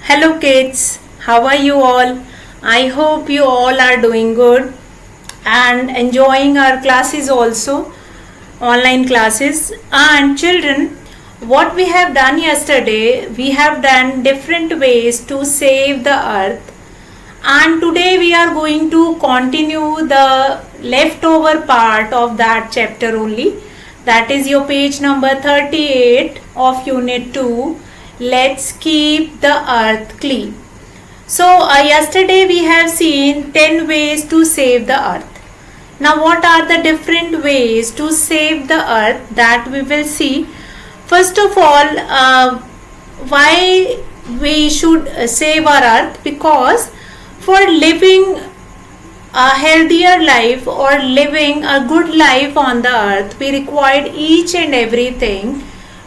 Hello kids, how are you all? I hope you all are doing good and enjoying our classes also, online classes. And children, what we have done yesterday, we have done different ways to save the earth. And today we are going to continue the leftover part of that chapter only. That is your page number 38 of unit 2. Let's keep the earth clean. So yesterday we have seen 10 ways to save the earth. Now what are the different ways to save the earth that we will see. First of all, why we should save our earth? Because for living a healthier life or living a good life on the earth, we require each and everything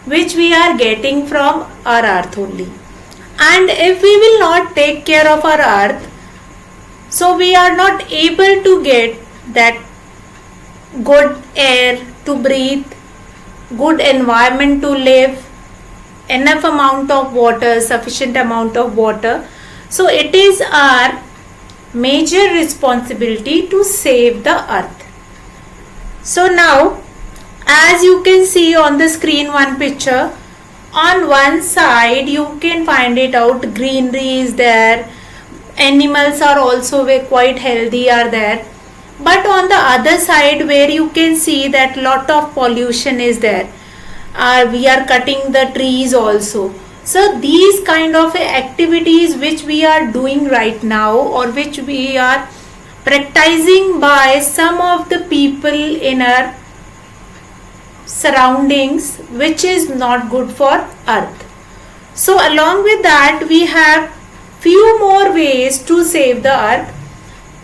which we are getting from our earth only. And if we will not take care of our earth, so we are not able to get that good air to breathe, good environment to live, enough amount of water, sufficient amount of water. So it is our major responsibility to save the earth. So now, as you can see on the screen one picture, on one side you can find it out, greenery is there, animals are also quite healthy are there, but on the other side where you can see that lot of pollution is there, we are cutting the trees also. So these kind of activities which we are doing right now or which we are practicing by some of the people in our surroundings, which is not good for earth. So along with that we have few more ways to save the earth.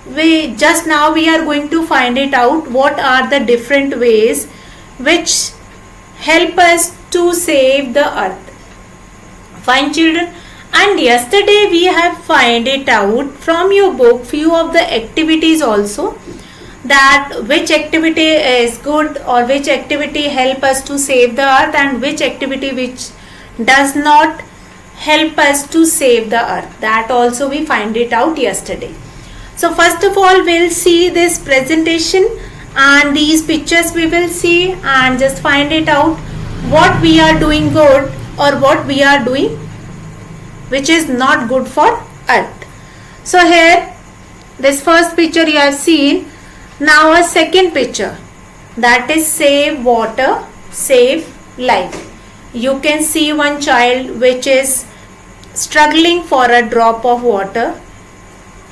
We are going to find it out what are the different ways which help us to save the earth. Fine children, and yesterday we have find it out from your book few of the activities also, that which activity is good or which activity help us to save the earth and which activity which does not help us to save the earth. That also we find it out yesterday. So first of all we'll see this presentation and these pictures we will see and just find it out what we are doing good or what we are doing which is not good for earth. So here this first picture you have seen. Now a second picture, that is save water, save life. You can see one child which is struggling for a drop of water.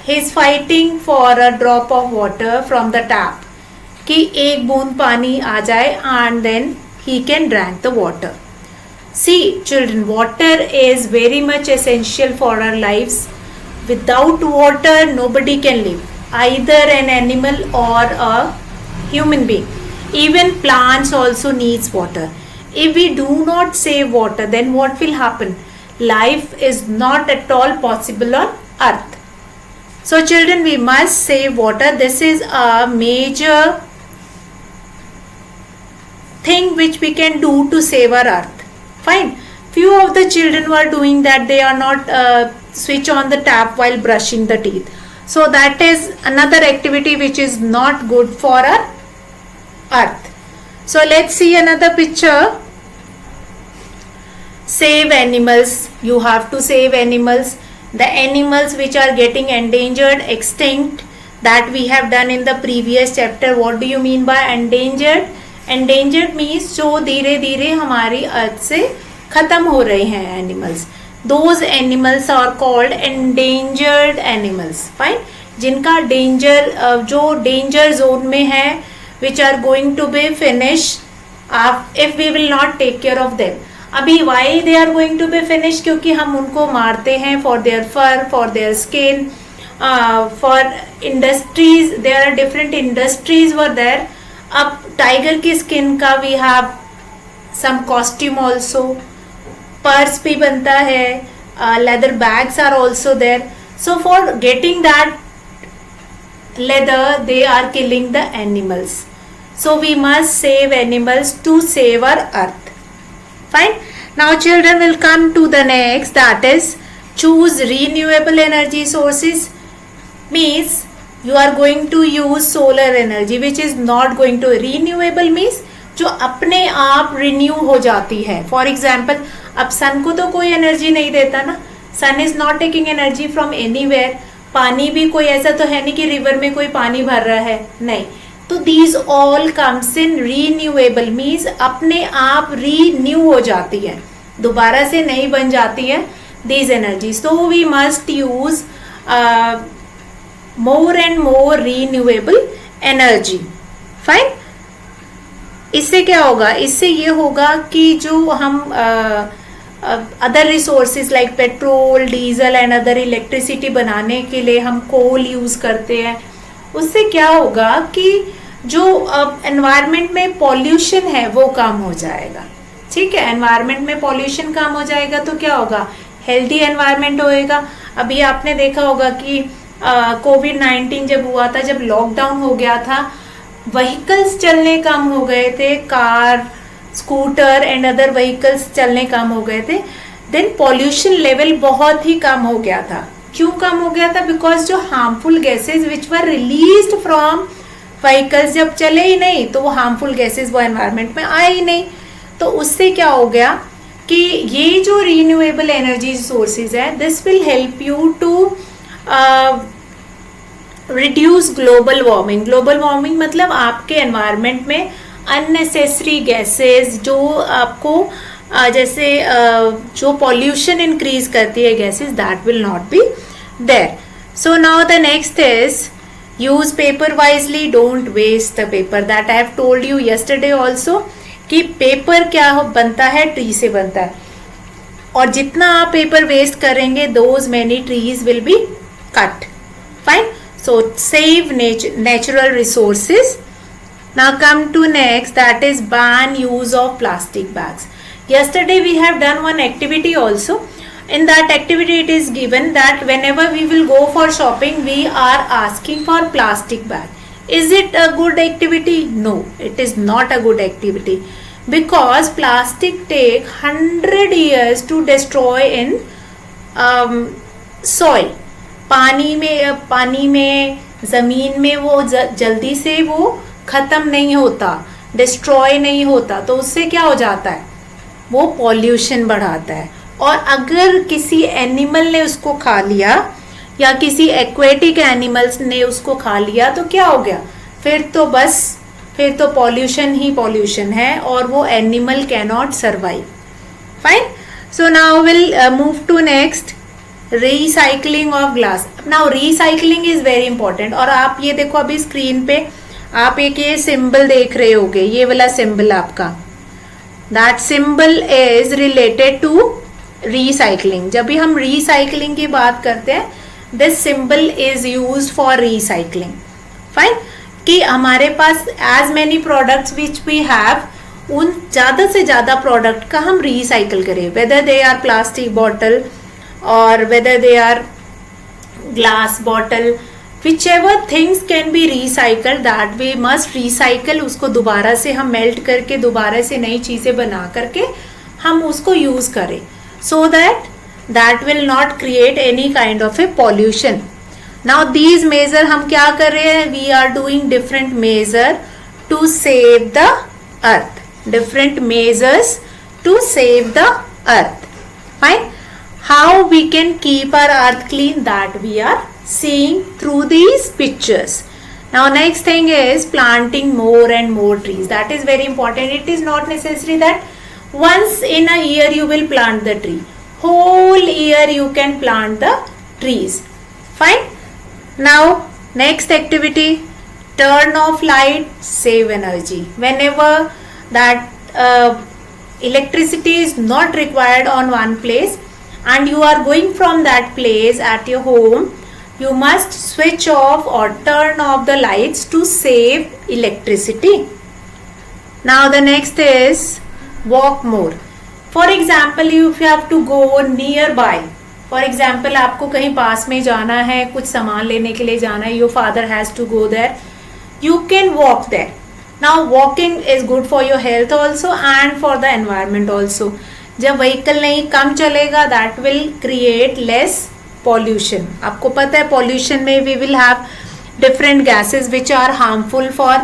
He is fighting for a drop of water from the tap कि एक बूंद पानी आ जाए and then he can drink the water. See children, water is very much essential for our lives. Without water nobody can live, either an animal or a human being. Even plants also needs water. If we do not save water, then what will happen? Life is not at all possible on earth. So children, we must save water. This is a major thing which we can do to save our earth. Fine. Few of the children were doing that, they are not switch on the tap while brushing the teeth. So that is another activity which is not good for our earth. So let's see another picture. Save animals. You have to save animals. The animals which are getting endangered, extinct, that we have done in the previous chapter. What do you mean by endangered? Endangered means जो धीरे धीरे हमारी अर्थ से खत्म हो रहे हैं animals. Those animals are called endangered animals. Fine. जिनका danger जो danger zone में है, which are going to be finished if we will not take care of them. अभी why they are going to be finished? क्योंकि हम उनको मारते हैं for their fur, for their skin, for industries. There are different industries were there. अब tiger की skin का we have some costume also, purse भी बनता है, leather bags are also there. So for getting that leather they are killing the animals. So we must save animals to save our earth. Fine. Now children will come to the next, that is choose renewable energy sources means you are going to use solar energy which is not going to renewable means जो अपने आप renew हो जाती है. For example अब सन को तो कोई एनर्जी नहीं देता ना, sun is not taking energy from anywhere. पानी भी कोई ऐसा तो है नहीं कि रिवर में कोई पानी भर रहा है, नहीं. तो these all comes in renewable means अपने आप रीन्यू हो जाती है, दोबारा से नहीं बन जाती है these energy. So we must use more and more renewable energy. Fine. इससे क्या होगा, इससे ये होगा कि जो हम other resources like petrol, diesel and other electricity बनाने के लिए हम कोल यूज करते हैं, उससे क्या होगा कि जो एनवायरनमेंट में पॉल्यूशन है वो कम हो जाएगा. ठीक है, एनवायरनमेंट में पॉल्यूशन कम हो जाएगा तो क्या होगा, हेल्दी एनवायरनमेंट होएगा. अभी आपने देखा होगा कि कोविड-19 जब हुआ था, जब लॉकडाउन हो गया था, व्हीकल्स चलने कम हो गए थे, car, scooter and other vehicles चलने कम हो गए थे. देन पॉल्यूशन लेवल बहुत ही कम हो गया था. क्यों कम हो गया था? बिकॉज जो harmful gases which were released from vehicles जब चले ही नहीं तो वो हार्मफुल गैसेज वो एनवायरनमेंट में आए ही नहीं. तो उससे क्या हो गया कि ये जो रीन्यूएबल एनर्जी सोर्सेज है, this will help you to reduce global warming. Global warming मतलब आपके एनवायरनमेंट में अननेसेसरी गैसेस जो आपको जैसे जो पॉल्यूशन इंक्रीज करती है gases, that will not be there. So now the next is use paper wisely, don't waste the paper. That I have told you yesterday also कि पेपर क्या बनता है, ट्री से बनता है, और जितना आप पेपर वेस्ट करेंगे those many trees will be cut. Fine. So save natural resources. Now come to next, that is ban use of plastic bags. Yesterday we have done one activity also. In that activity it is given that whenever we will go for shopping we are asking for plastic bag. Is it a good activity? No, it is not a good activity because plastic take 100 years to destroy in soil. पानी में ज़मीन में वो जल्दी से वो ख़त्म नहीं होता, डिस्ट्रॉय नहीं होता. तो उससे क्या हो जाता है, वो पॉल्यूशन बढ़ाता है. और अगर किसी एनिमल ने उसको खा लिया या किसी एक्वेटिक एनिमल्स ने उसको खा लिया तो क्या हो गया, फिर तो पॉल्यूशन ही पॉल्यूशन है और वो animal can not survive. Fine. So now will move to next, recycling of glass. Now recycling is very important. और आप ये देखो अभी स्क्रीन पे आप एक ये सिंबल देख रहे होगे, ये वाला सिंबल आपका, that symbol is related to recycling. जब भी हम रिसाइकलिंग की बात करते हैं, this symbol is used for recycling. Fine. कि हमारे पास as many products which we have, उन ज़्यादा से ज़्यादा प्रोडक्ट का हम रिसाइकल करें, whether they are plastic bottle or whether they are glass bottle, whichever things can be recycled that we must recycle. उसको दोबारा से हम मेल्ट करके दोबारा से नई चीज़ें बना करके हम उसको यूज़ करें, so that will not create any kind of a pollution. Now these measure हम क्या कर रहे हैं, we are doing different measure to save the earth, different measures to save the earth. Fine. How we can keep our earth clean, that we are seeing through these pictures. Now next thing is planting more and more trees. That is very important. It is not necessary that once in a year you will plant the tree. Whole year you can plant the trees. Fine. Now next activity, turn off light, save energy. Whenever that electricity is not required on one place and you are going from that place at your home, you must switch off or turn off the lights to save electricity. Now the next is walk more. For example, if you have to go nearby, for example आपको कहीं पास में जाना है, कुछ सामान लेने के लिए जाना है, your father has to go there, you can walk there. Now walking is good for your health also and for the environment also. जब व्हीकल नहीं कम चलेगा that will create less pollution. आपको पता है पॉल्यूशन में we will have different gases which are harmful for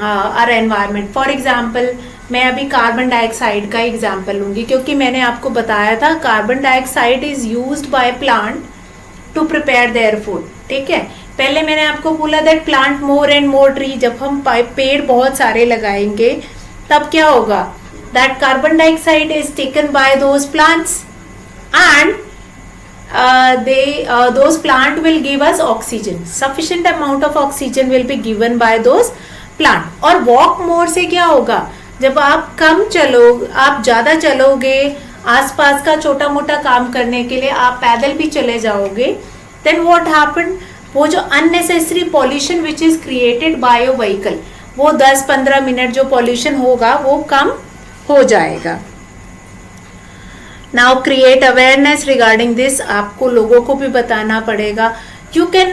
our environment. For example मैं अभी कार्बन डाइऑक्साइड का एग्जाम्पल लूंगी, क्योंकि मैंने आपको बताया था carbon dioxide is used by plant to prepare their food. ठीक है, पहले मैंने आपको बोला that plant more and more tree. जब हम पेड़ बहुत सारे लगाएंगे तब क्या होगा, that carbon dioxide is taken by those plants and those plant will give us oxygen. Sufficient amount of oxygen will be given by those plant. और walk more से क्या होगा, जब आप कम चलो, आप ज़्यादा चलोगे, आसपास का छोटा मोटा काम करने के लिए आप पैदल भी चले जाओगे, then what happen, वो जो unnecessary pollution which is created by a vehicle, वो 10-15 मिनट जो pollution होगा वो कम हो जाएगा. Now create awareness regarding this. आपको लोगों को भी बताना पड़ेगा. यू कैन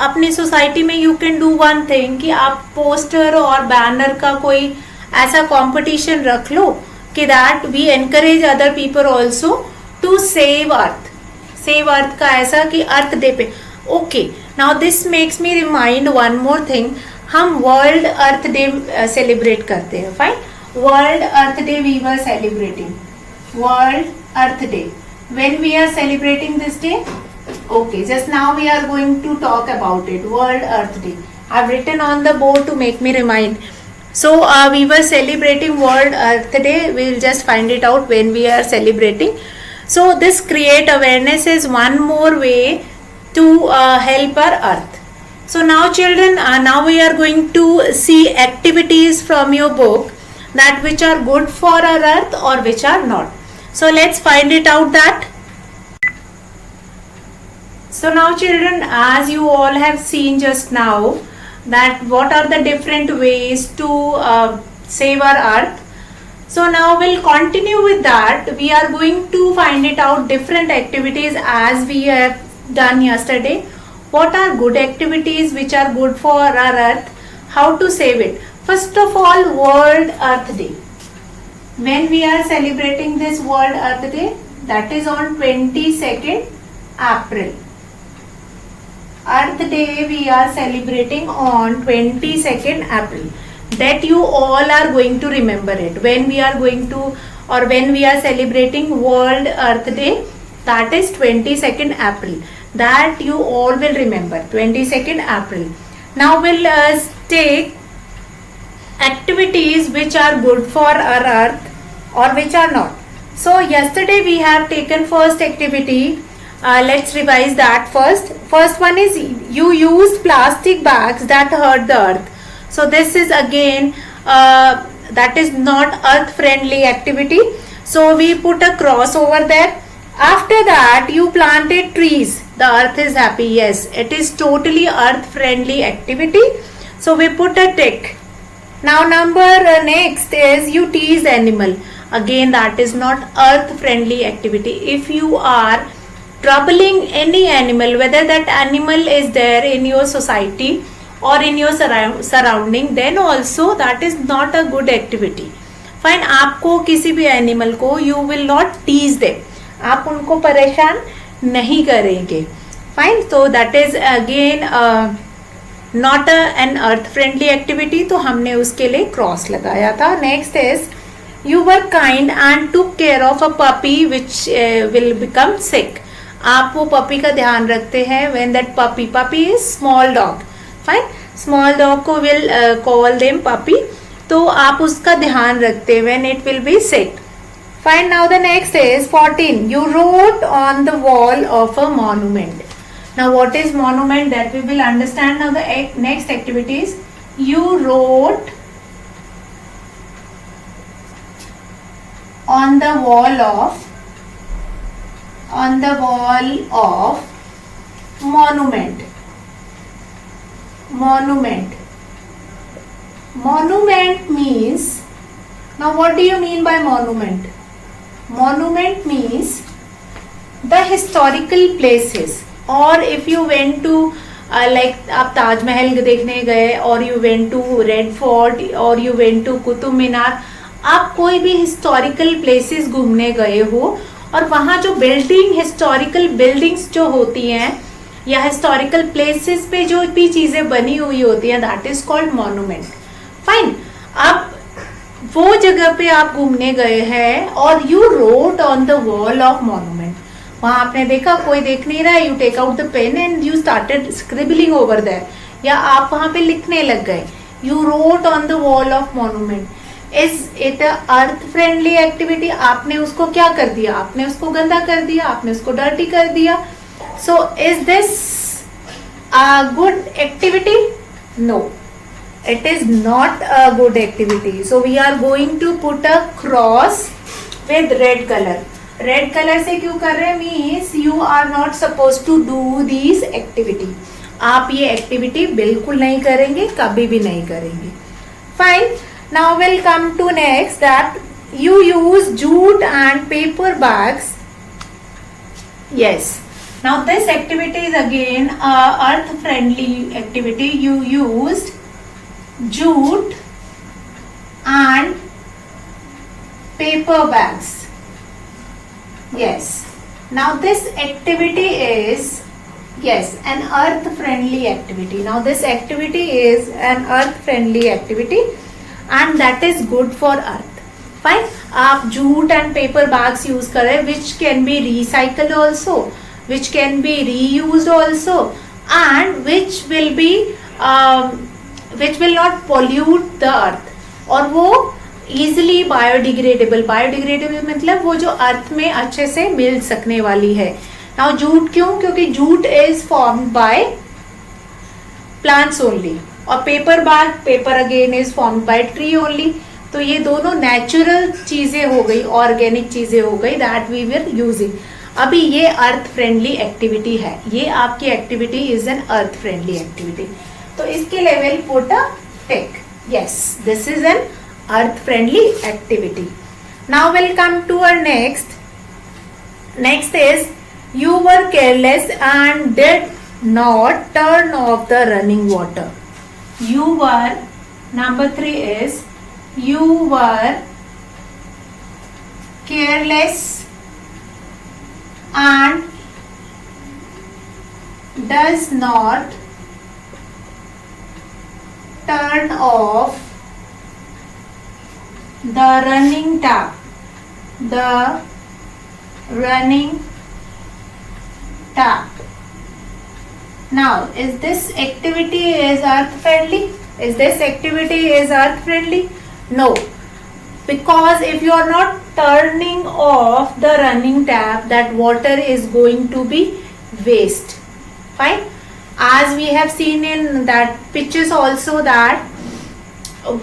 अपनी सोसाइटी में you can do one thing कि आप पोस्टर और बैनर का कोई ऐसा कंपटीशन रख लो कि that we encourage other people also to save earth. Save earth का ऐसा कि अर्थ डे पे. Okay, now this makes me remind one more thing. हम वर्ल्ड अर्थ डे सेलिब्रेट करते हैं. Fine, World Earth Day we were celebrating. World Earth Day. When we are celebrating this day? Okay, just now we are going to talk about it. World Earth Day. I've written on the board to make me remind. So we were celebrating World Earth Day. We'll just find it out when we are celebrating. So this create awareness is one more way to help our earth. So now children, now we are going to see activities from your book that which are good for our earth or which are not. So let's find it out that. So now children, as you all have seen just now that what are the different ways to save our earth. So now we'll continue with that. We are going to find it out different activities as we have done yesterday. What are good activities which are good for our earth? How to save it? First of all, World Earth Day. When we are celebrating this World Earth Day, that is on 22nd April. Earth Day we are celebrating on 22nd April. That you all are going to remember it. When we are going to or when we are celebrating World Earth Day, that is 22nd April. That you all will remember, 22nd April. Now we'll take activities which are good for our earth or which are not. So yesterday we have taken first activity. Let's revise that first. First one is you used plastic bags that hurt the earth. So this is again that is not earth friendly activity. So we put a cross over there. After that you planted trees. The earth is happy. Yes, it is totally earth friendly activity. So we put a tick. Now number next is you tease animal. Again that is not earth friendly activity. If you are troubling any animal, whether that animal is there in your society or in your surrounding, then also that is not a good activity. Fine, आपको किसी भी animal को you will not tease them. आप उनको परेशान नहीं करेंगे. Fine, so that is again not an earth friendly activity. तो हमने उसके लिए क्रॉस लगाया था. Next is you were kind and took care of a puppy which will become sick. आप वो puppy का ध्यान रखते हैं. When that puppy is small dog. Fine, small dog को will call them puppy. तो आप उसका ध्यान रखते हैं when it will be sick. Fine, now the next is 14. You wrote on the wall of a monument. Now what is monument, that we will understand. Now the next activity is you wrote on the wall of monument. Monument means, now what do you mean by monument? Monument means the historical places. और if you went to like आप ताजमहल देखने गए और you went to red fort और you went to Qutub Minar, आप कोई भी historical places घूमने गए हो और वहां जो हिस्टोरिकल बिल्डिंग्स जो होती हैं या हिस्टोरिकल प्लेसेस पे जो भी चीजें बनी हुई होती हैं, that is called monument. Fine. अब वो जगह पे आप घूमने गए हैं और you wrote on the wall of monument. वहां आपने देखा कोई देख नहीं रहा है, you take out the pen and you started scribbling over there, या आप वहां पे लिखने लग गए, you wrote on the wall of monument. Is it earth friendly activity? आपने उसको क्या कर दिया? आपने उसको गंदा कर दिया, आपने उसको डर्टी कर दिया। So is this a good activity? No, it is not a good activity. So we are going to put a cross with red color. Red color से क्यों कर रहे हैं? Means you are not supposed to do these activity. आप ये activity बिल्कुल नहीं करेंगे, कभी भी नहीं करेंगे। Fine. Now we'll come to next that you use jute and paper bags. Yes. Now this activity is again a earth friendly activity. You used jute and paper bags. Yes. Now this activity is, yes, an earth friendly activity. Now this activity is an earth friendly activity and that is good for earth. Fine. आप jute and paper bags use कर रहे, which can be recycled also, which can be reused also, and which will not pollute the earth, और वो easily biodegradable मतलब वो जो अर्थ में अच्छे से मिल सकने वाली है। नाउ जूट क्यों? क्योंकि jute is formed by plants only, और paper again is formed by tree only. तो ये दोनों नेचुरल चीजें हो गई, ऑर्गेनिक चीजें हो गई, दैट वी वर यूजिंग। अभी ये अर्थ फ्रेंडली एक्टिविटी है, ये आपकी activity is an earth friendly activity. तो इसके लिए will put a tick, yes, this is an earth friendly activity. Now will come to our next is you were careless and did not turn off the running water. Number 3 is you were careless and does not turn off the running tap. Now, is this activity is earth friendly? No, because if you are not turning off the running tap, that water is going to be waste. Fine. As we have seen in that pictures also, that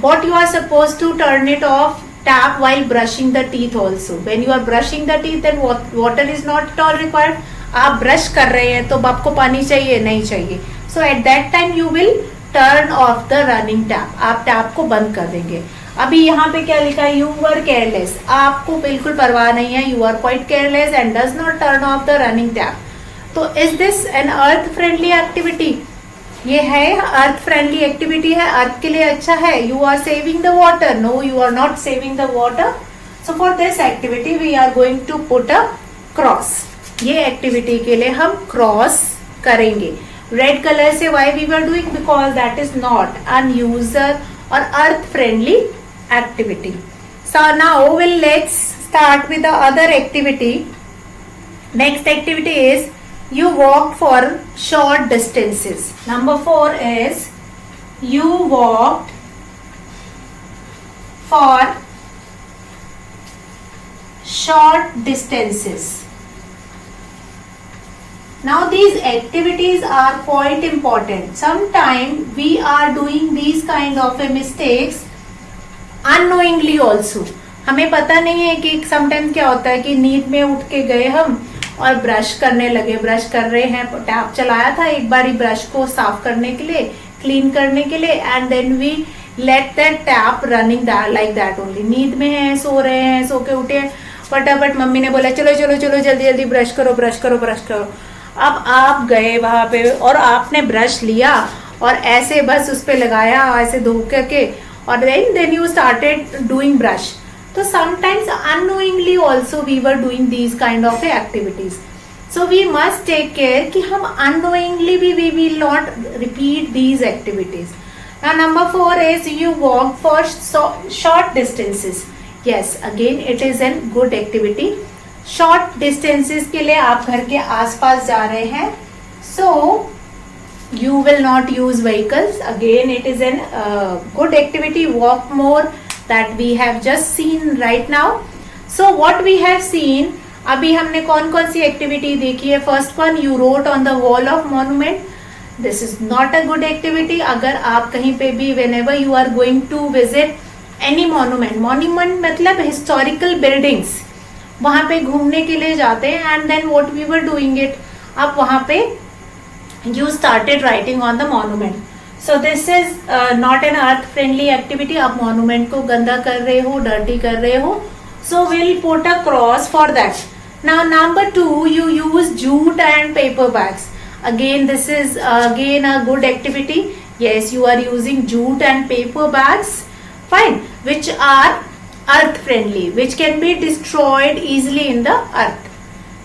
what you are supposed to turn it off tap while brushing the teeth also. When you are brushing the teeth, then water is not at all required. आप brush कर रहे हैं तो आपको पानी चाहिए? नहीं चाहिए। So at that time you will turn off the running tap, आप टैप को बंद कर देंगे। अभी यहाँ पे क्या लिखा है? यू वर केयरलेस, आपको बिल्कुल परवाह नहीं है, you are quite careless and does not turn off the running tap. तो is this an earth friendly activity? ये है अर्थ फ्रेंडली एक्टिविटी है, अर्थ के लिए अच्छा है। You are saving the water? No, you are not saving the water. So for this activity we are going to put a cross. ये activity के लिए हम क्रॉस करेंगे रेड कलर से। Why we were doing? Because that is not an user और earth friendly activity. So now will let's start with the other activity. Next activity is you walked for short distances. Number 4 is you walked for short distances. Now these activities are quite important. Sometimes we are doing these kind of a mistakes unknowingly also. हमें पता नहीं है कि sometimes क्या होता है कि नींद में उठ के गए हम और ब्रश करने लगे, ब्रश कर रहे हैं, टैप चलाया था एक बारी ब्रश को साफ करने के लिए, क्लीन करने के लिए, and then we let that tap running like that only. नींद में हैं, सो रहे हैं, सो के उठे, फटाफट मम्मी ने बोला चलो चलो चलो जल्दी जल्दी ब्रश करो ब्रश करो ब्रश करो। अब आप गए वहां पे और आपने ब्रश लिया और ऐसे बस उस पर लगाया, ऐसे धो के, और then you started doing brush. So sometimes unknowingly also we were doing these kind of activities. So we must take care कि हम unknowingly we will not repeat these activities. Now number 4 is you walk for short distances. Yes, again it is a good activity. Short distances के लिए आप घर के आसपास जा रहे हैं, so you will not use vehicles. Again it is a good activity. Walk more, that we have just seen right now. So what we have seen, अभी हमने कौन कौन सी एक्टिविटी देखी है. First one, you wrote on the wall of monument. This is not a good activity. अगर आप कहीं पे भी whenever you are going to visit any monument, monument मतलब हिस्टोरिकल बिल्डिंग्स, वहां पे घूमने के लिए जाते हैं and then what we were doing it, आप वहां पे you started writing on the monument. So this is not an earth friendly activity. आप monument को गंदा कर रहे हो, dirty कर रहे हो, so we'll put a cross for that. Now number 2, you use jute and paper bags. Again this is again a good activity. Yes, you are using jute and paper bags, fine, which are earth friendly, which can be destroyed easily in the earth.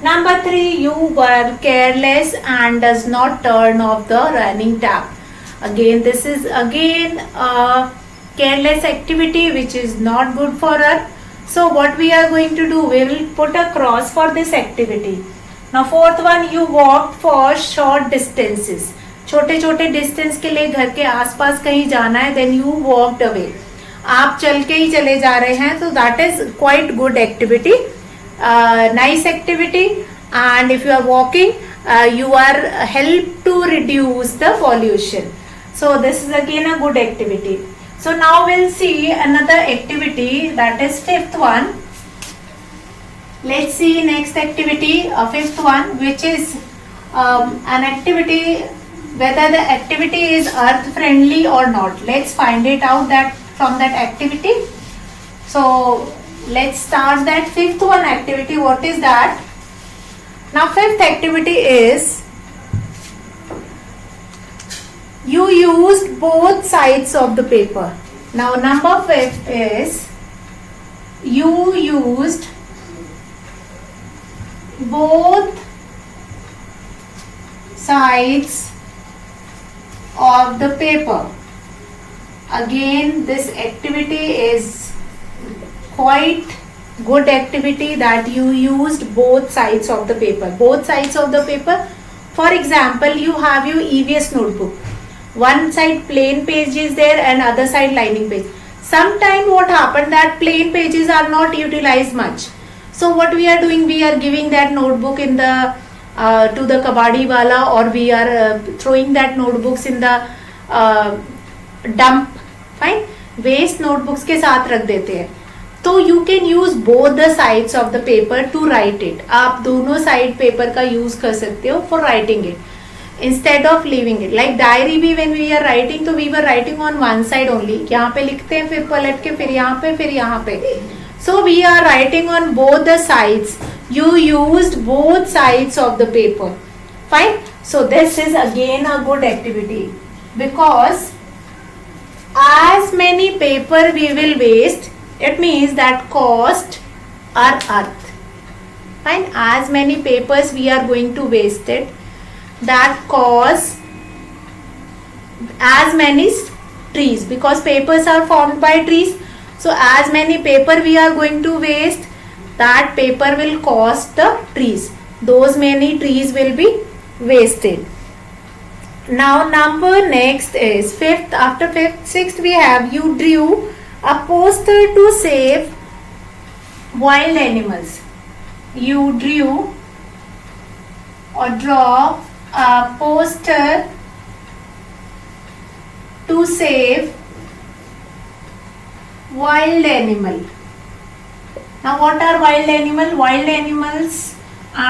Number 3, you were careless and does not turn off the running tap. Again this is again a careless activity which is not good for us. So what we are going to do, we will put a cross for this activity. Now fourth one, you walk for short distances. छोटे छोटे distance के लिए घर के आसपास कहीं जाना है, then you walked away. आप चल के ही चले जा रहे हैं, so that is quite good activity. Nice activity. And if you are walking, you are help to reduce the pollution. So this is again a good activity. So now we'll see another activity, that is fifth one. Let's see next activity, fifth one, which is an activity, whether the activity is earth friendly or not. Let's find it out that from that activity. So let's start that fifth one activity. What is that? Now fifth activity is you used both sides of the paper. Now number 5 is you used both sides of the paper. Again this activity is quite good activity, that you used both sides of the paper. Both sides of the paper, for example, you have your EVS notebook. One side plain page is there and other side lining page. Sometime what happened, that plain pages are not utilized much. So what we are doing, we are giving that notebook in the to the kabadi wala, or we are throwing that notebooks in the dump. Fine, waste notebooks के साथ रख देते हैं. तो you can use both the sides of the paper to write it. आप दोनों side paper का use कर सकते हो for writing it instead of leaving it. Like diary भी व्हेन वी आर राइटिंग, तो we were writing on one side only. यहाँ पे लिखते हैं, फिर पलट के, फिर यहाँ पे, फिर यहाँ पे. So we are writing on both the sides. You used both sides of the paper. Fine. So this is again a good activity, because as many paper we will waste, it means that cost our earth. Fine. As many papers we are going to waste it, that cause as many trees, because papers are formed by trees. So as many paper we are going to waste, that paper will cost the trees. Those many trees will be wasted. Now number next is fifth. After fifth, sixth we have you drew a poster to save wild animals. You drew or draw a poster to save wild animal. Now what are wild animal? Wild animals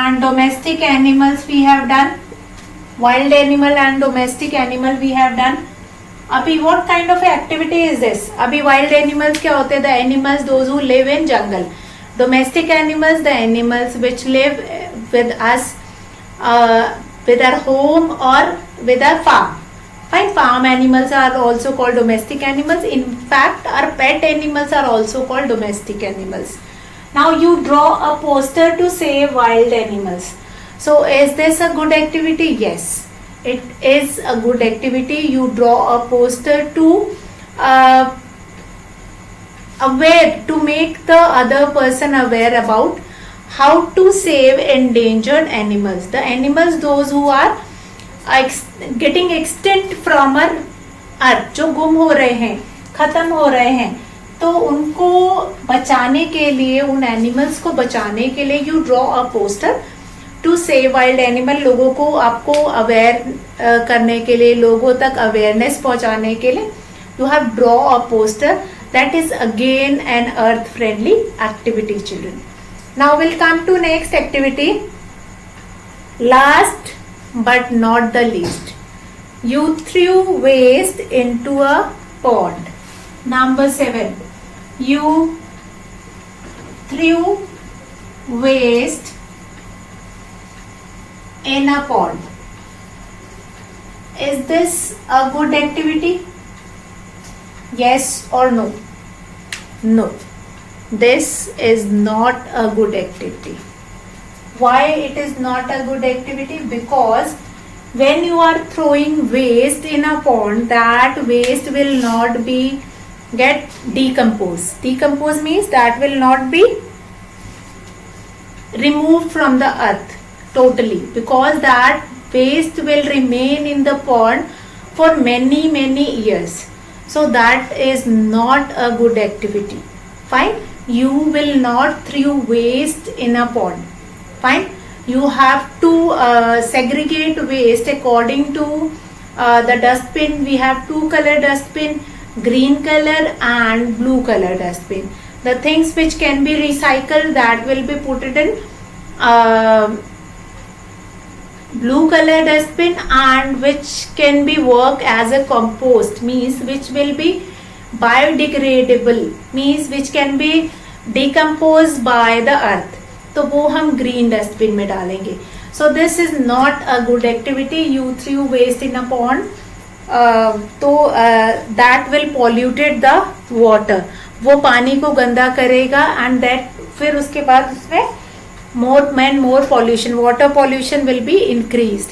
and domestic animals we have done. Wild animal and domestic animal we have done. अभी what kind of activity is this? अभी wild animals क्या होते हैं? The animals those who live in jungle. Domestic animals, the animals which live with us with our home or with our farm. Fine, farm animals are also called domestic animals. In fact, our pet animals are also called domestic animals. Now you draw a poster to save wild animals. So is this a good activity? Yes, it is a good activity. You draw a poster to aware, to make the other person aware about how to save endangered animals. The animals, those who are getting extinct from our अर्थ, जो गुम हो रहे हैं, खत्म हो रहे हैं, तो उनको बचाने के लिए, उन एनिमल्स को बचाने के लिए you draw a poster to save wild animal. लोगों को, आपको अवेयर करने के लिए, लोगों तक अवेयरनेस पहुंचाने के लिए you have draw a poster. That is again an earth friendly activity children. Now will come to next activity. Last but not the least, you threw waste into a pond. Number 7, you threw waste in a pond. Is this a good activity? Yes or no? No, this is not a good activity. Why it is not a good activity? Because when you are throwing waste in a pond, that waste will not be get decomposed. Decompose means that will not be removed from the earth totally, because that waste will remain in the pond for many years. So that is not a good activity. Fine, you will not throw waste in a pond. Fine, you have to segregate waste according to the dustbin. We have two color dustbin, green color and blue color dustbin. The things which can be recycled, that will be put it in blue color dustbin, and which can be work as a compost, means which will be biodegradable, means which can be decomposed by the earth, तो वो हम green dustbin में डालेंगे. So this is not a good activity. You threw waste in a pond, तो that will polluted the water. वो पानी को गंदा करेगा एंड दैट फिर उसके बाद उसमें more pollution, water pollution will be increased.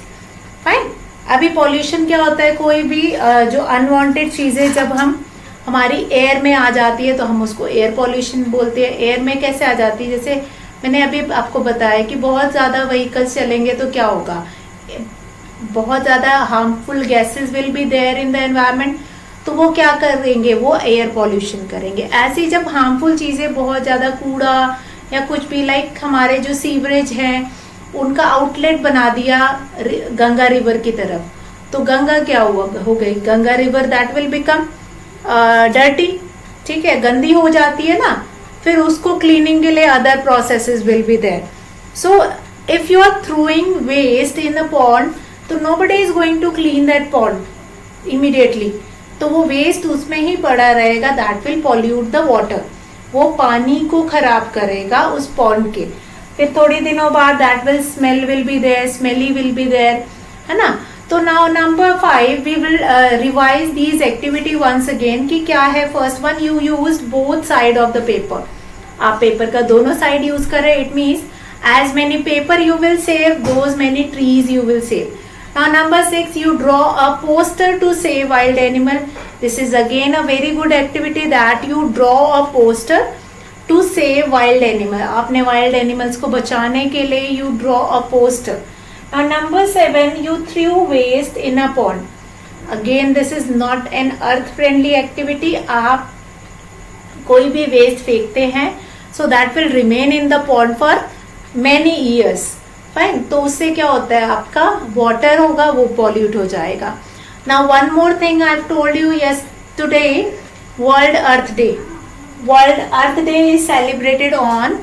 Fine. अभी पॉल्यूशन क्या होता है? कोई भी जो अनवांटेड चीजें जब हम हमारी एयर में आ जाती है तो हम उसको एयर पॉल्यूशन बोलते हैं. एयर में कैसे आ जाती है? जैसे मैंने अभी आपको बताया कि बहुत ज़्यादा व्हीकल्स चलेंगे तो क्या होगा, बहुत ज़्यादा harmful gases will be there in the environment. तो वो क्या करेंगे? वो एयर पॉल्यूशन करेंगे. ऐसी जब हार्मफुल चीज़ें, बहुत ज़्यादा कूड़ा या कुछ भी, लाइक हमारे जो सीवरेज हैं उनका आउटलेट बना दिया गंगा रिवर की तरफ, तो गंगा क्या हो गई? Ganga river that will become dirty. ठीक है, गंदी हो जाती है ना. फिर उसको क्लीनिंग के लिए other processes will be there. So if you are throwing waste in a pond, तो nobody is going to clean that pond immediately. तो वो वेस्ट उसमें ही पड़ा रहेगा. That will pollute the water. वो पानी को खराब करेगा उस पॉन्ड के. फिर थोड़ी दिनों बाद that will smell will be there, smelly will be there, है ना. तो now number 5 we will revise these activity once again. कि क्या है? First one, you use both side of the paper. आप पेपर का दोनों साइड यूज करें. It means as many paper you will save, those many trees you will save. Now number 6, you draw a poster to save wild animal. This is again a very good activity, that you draw a poster to save wild animal. आपने wild animals को बचाने के लिए you draw a poster. Now number 7, you threw waste in a pond. Again this is not an earth friendly activity. आप कोई भी waste फेंकते हैं, so that will remain in the pond for many years. Fine. तो उससे क्या होता है? आपका water होगा वो pollute हो जाएगा. Now one more thing I have told you yesterday, World Earth Day. World Earth Day is celebrated on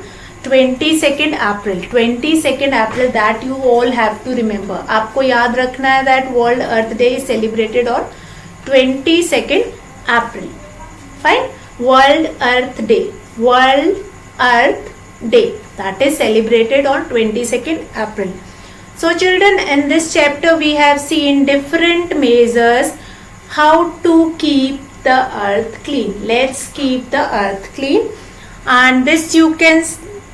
22nd April. 22nd April, that you all have to remember. आपको याद रखना है that World Earth Day is celebrated on 22nd April. Fine. World Earth Day. World Earth Day. That is celebrated on 22nd April. So children, in this chapter we have seen different measures how to keep the earth clean. Let's keep the earth clean. And this you can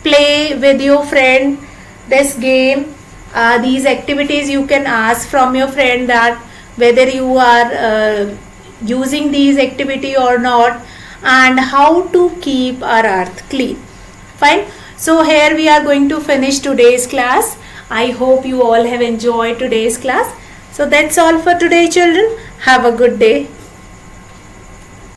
play with your friend, this game. These activities you can ask from your friend that whether you are using these activity or not, and how to keep our earth clean. Fine. So here we are going to finish today's class. I hope you all have enjoyed today's class. So that's all for today, children. Have a good day.